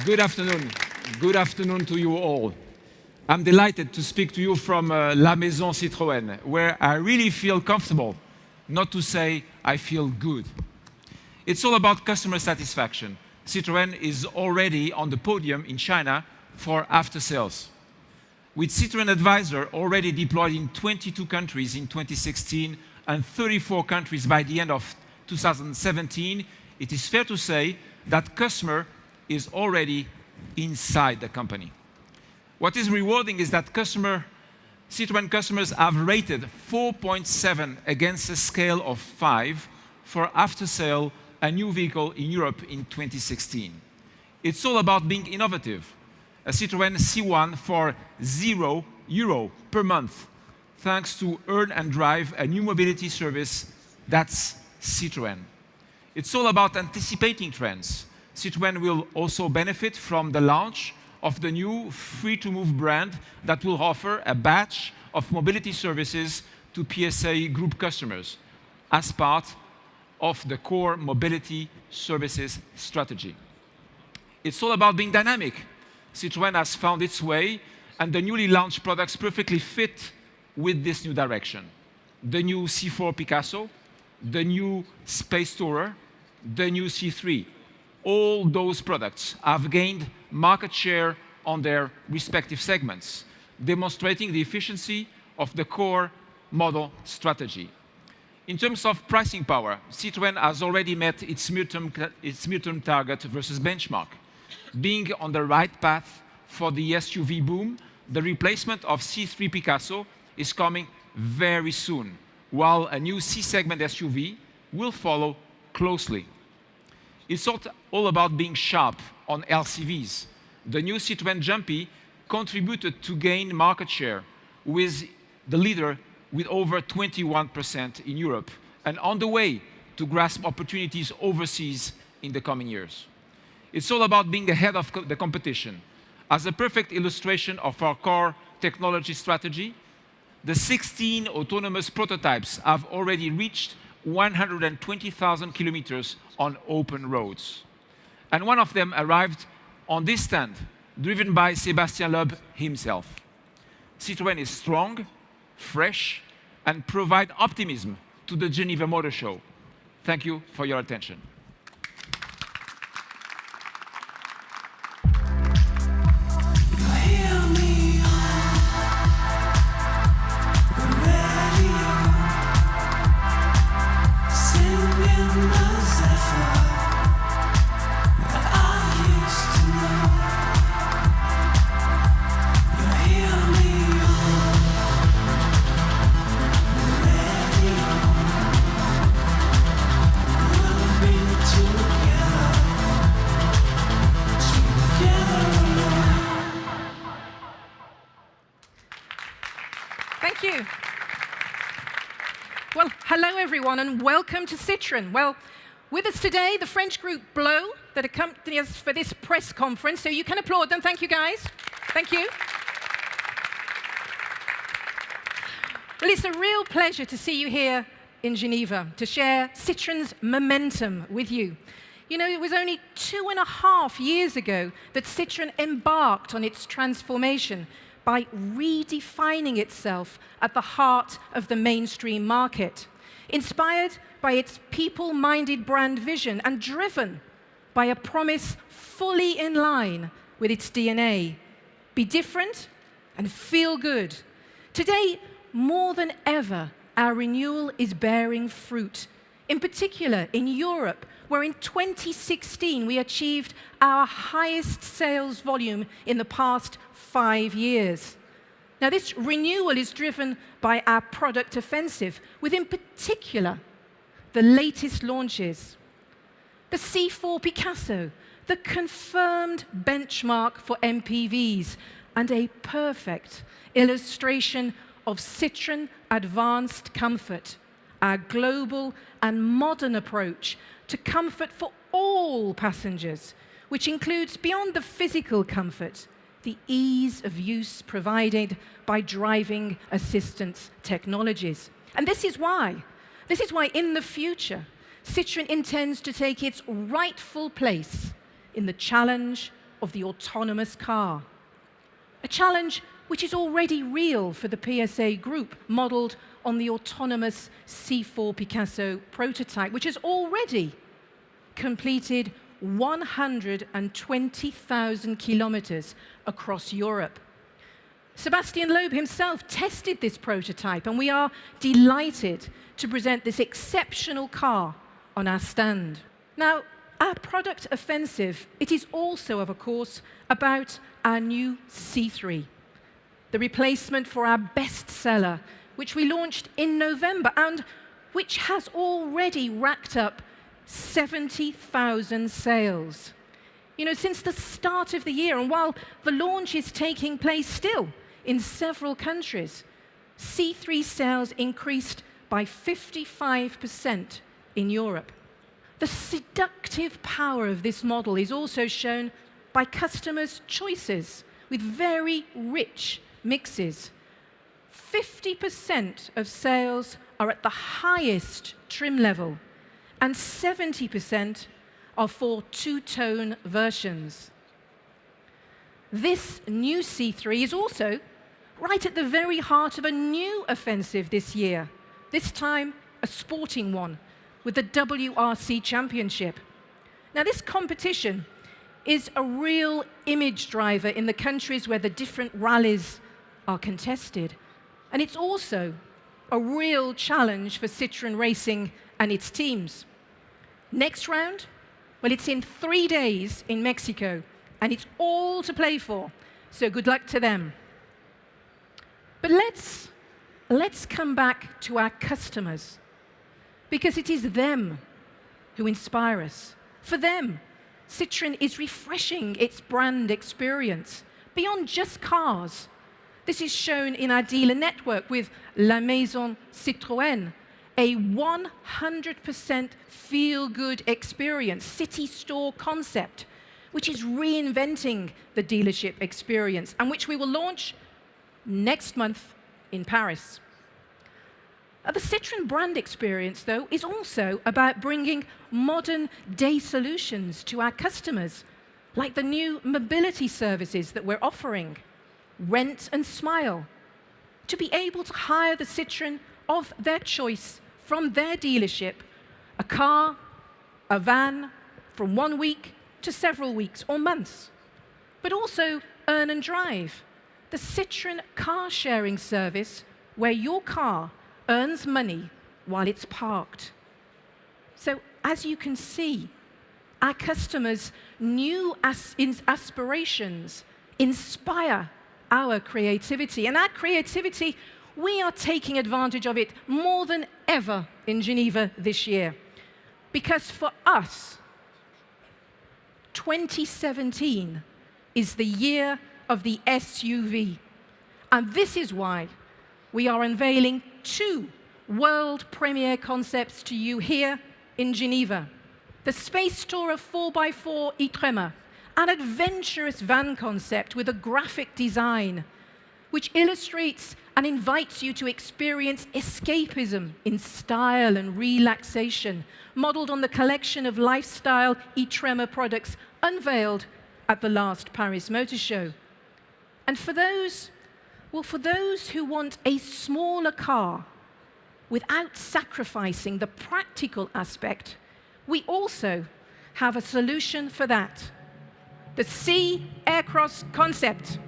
Good afternoon. Good afternoon to you all. I'm delighted to speak to you from La Maison Citroën, where I really feel comfortable, not to say I feel good. It's all about customer satisfaction. Citroën is already on the podium in China for after-sales. With Citroën Advisor already deployed in 22 countries in 2016 and 34 countries by the end of 2017, it is fair to say that customer is already inside the company. What is rewarding is that Citroën customers have rated 4.7 against a scale of 5 for after-sale a new vehicle in Europe in 2016. It's all about being innovative. A Citroën C1 for €0 per month, thanks to Earn and Drive, a new mobility service that's Citroën. It's all about anticipating trends. Citroën will also benefit from the launch of the new Free2Move brand that will offer a batch of mobility services to PSA Group customers as part of the core mobility services strategy. It's all about being dynamic. Citroën has found its way, and the newly launched products perfectly fit with this new direction. The new C4 Picasso, the new Space Tourer, the new C3. All those products have gained market share on their respective segments, demonstrating the efficiency of the core model strategy. In terms of pricing power, Citroën has already met its midterm target versus benchmark. Being on the right path for the SUV boom, the replacement of C3 Picasso is coming very soon, while a new C-segment SUV will follow closely. It's all about being sharp on LCVs. The new Citroën Jumpy contributed to gain market share with the leader with over 21% in Europe and on the way to grasp opportunities overseas in the coming years. It's all about being ahead of the competition. As a perfect illustration of our core technology strategy, the 16 autonomous prototypes have already reached 120,000 kilometers on open roads. And one of them arrived on this stand, driven by Sébastien Loeb himself. Citroën is strong, fresh, and provide optimism to the Geneva Motor Show. Thank you for your attention. Thank you. Well, hello everyone and welcome to Citroën. Well, with us today, the French group Blow that accompany us for this press conference, so you can applaud them. Thank you, guys. Thank you. Well, it's a real pleasure to see you here in Geneva to share Citroën's momentum with you. You know, it was only 2.5 years ago that Citroën embarked on its transformation by redefining itself at the heart of the mainstream market, inspired by its people-minded brand vision and driven by a promise fully in line with its DNA. Be different and feel good. Today, more than ever, our renewal is bearing fruit, in particular in Europe, where in 2016 we achieved our highest sales volume in the past 5 years. Now, this renewal is driven by our product offensive, with in particular the latest launches. The C4 Picasso, the confirmed benchmark for MPVs, and a perfect illustration of Citroën Advanced Comfort, our global and modern approach to comfort for all passengers, which includes, beyond the physical comfort, the ease of use provided by driving assistance technologies. And this is why in the future, Citroën intends to take its rightful place in the challenge of the autonomous car. A challenge which is already real for the PSA Group, modeled on the autonomous C4 Picasso prototype, which has already completed 120,000 kilometers across Europe. Sebastian Loeb himself tested this prototype, and we are delighted to present this exceptional car on our stand. Now, our product offensive, it is also, of course, about our new C3, the replacement for our bestseller, which we launched in November and which has already racked up 70,000 sales. You know, since the start of the year, and while the launch is taking place still in several countries, C3 sales increased by 55% in Europe. The seductive power of this model is also shown by customers' choices with very rich mixes. 50% of sales are at the highest trim level, and 70% are for two-tone versions. This new C3 is also right at the very heart of a new offensive this year, this time a sporting one, with the WRC Championship. Now, this competition is a real image driver in the countries where the different rallies are contested. And it's also a real challenge for Citroën Racing and its teams. Next round, well, it's in 3 days in Mexico, and it's all to play for. So good luck to them. But let's come back to our customers, because it is them who inspire us. For them, Citroën is refreshing its brand experience beyond just cars. This is shown in our dealer network with La Maison Citroën, a 100% feel-good experience, city store concept, which is reinventing the dealership experience and which we will launch next month in Paris. The Citroën brand experience, though, is also about bringing modern-day solutions to our customers, like the new mobility services that we're offering, Rent and Smile, to be able to hire the Citroën of their choice from their dealership, a car, a van, from 1 week to several weeks or months. But also Earn and Drive, the Citroën car-sharing service where your car earns money while it's parked. So, as you can see, our customers' new aspirations inspire our creativity. And our creativity, we are taking advantage of it more than ever in Geneva this year. Because for us, 2017 is the year of the SUV. And this is why we are unveiling 2 world premiere concepts to you here in Geneva. The Space Tourer 4x4 e-Tremor, an adventurous van concept with a graphic design which illustrates and invites you to experience escapism in style and relaxation, modeled on the collection of lifestyle e-Tremor products unveiled at the last Paris Motor Show. And for those who want a smaller car without sacrificing the practical aspect, we also have a solution for that. The C Aircross concept.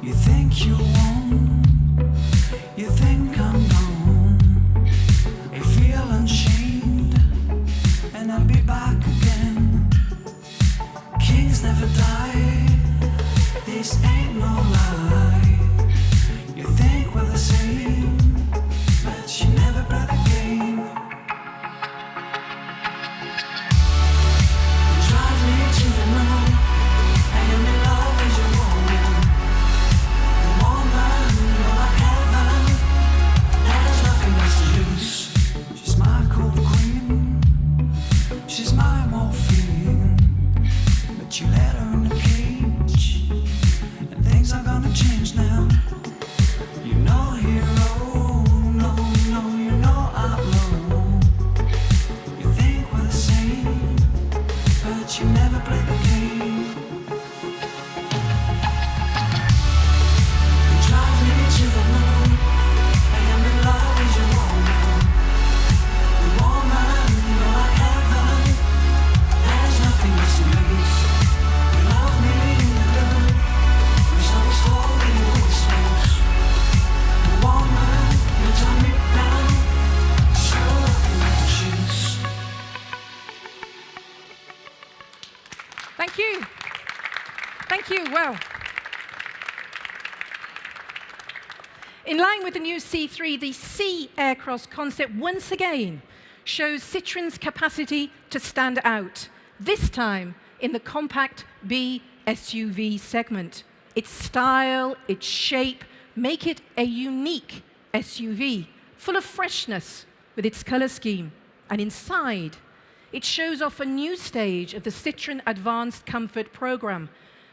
You think you won, you think I'm gone. I feel unchained, and I'll be back again. Kings never die, this ain't no lie. You think we're the same, but you never play the game. You drive me to the moon, and in love is your woman. The woman In line with the new C3, the C aircross concept once again shows Citroën's capacity to stand out, this time in the compact B SUV segment. Its style, its shape, make it a unique SUV, full of freshness with its color scheme. And inside, it shows off a new stage of the Citroën Advanced Comfort program,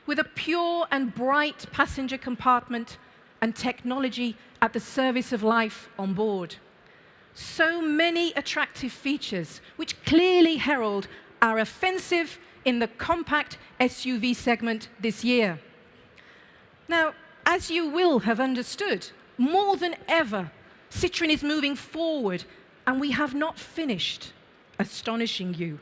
with a pure and bright passenger compartment and technology at the service of life on board. So many attractive features which clearly herald our offensive in the compact SUV segment this year. Now, as you will have understood, more than ever, Citroën is moving forward, and we have not finished astonishing you.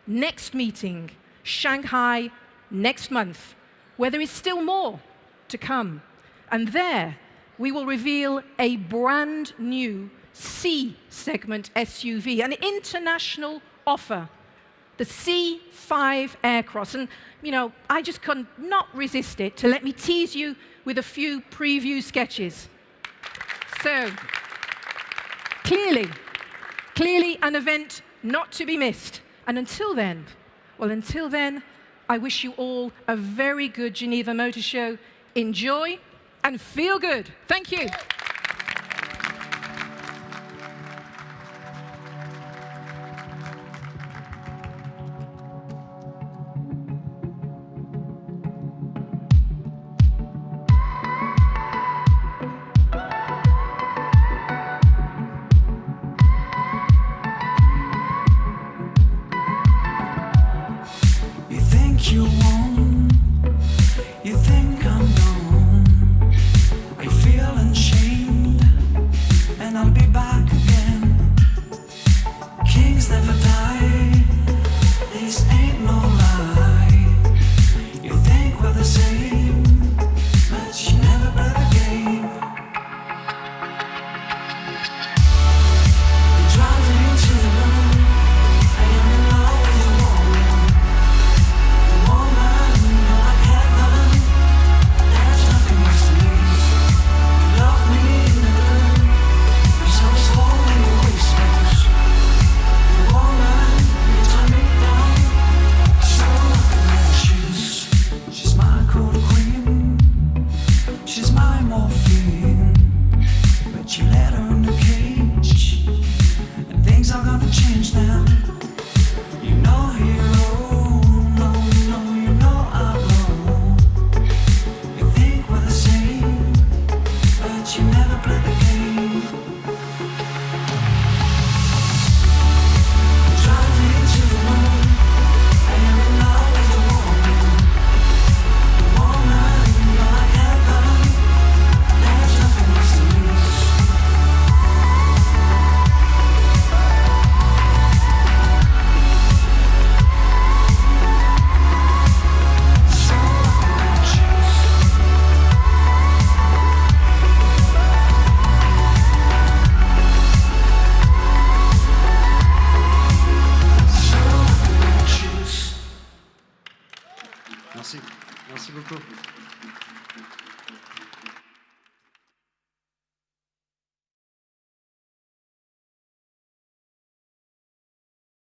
Next meeting, Shanghai, next month, where there is still more to come. And there, we will reveal a brand new C segment SUV, an international offer, the C5 Aircross. And, you know, I just could not resist it to let me tease you with a few preview sketches. So, clearly an event not to be missed. And until then, I wish you all a very good Geneva Motor Show. Enjoy and feel good. Thank you. You think you won, you think I'm gone. I feel ashamed, and I'll be back again. Kings never die, this ain't no lie. You think we're the same, but you never play the game. You drive me to the moon, I am in love with a woman. Woman, you're like heaven, there's nothing else to lose. You love me in the blue, there's always hole in your whispers. Woman, you turn me down, so I can choose. She's my cool queen, she's my morphine, but you let her in the cage, and things are gonna change now. You know hero, no, you know I know. You think we're the same, but you never play the game. You drive me to the moon, I am in love with a woman. Woman, you're like heaven, there's nothing else to lose. So I choose. So I choose. Merci. Merci beaucoup.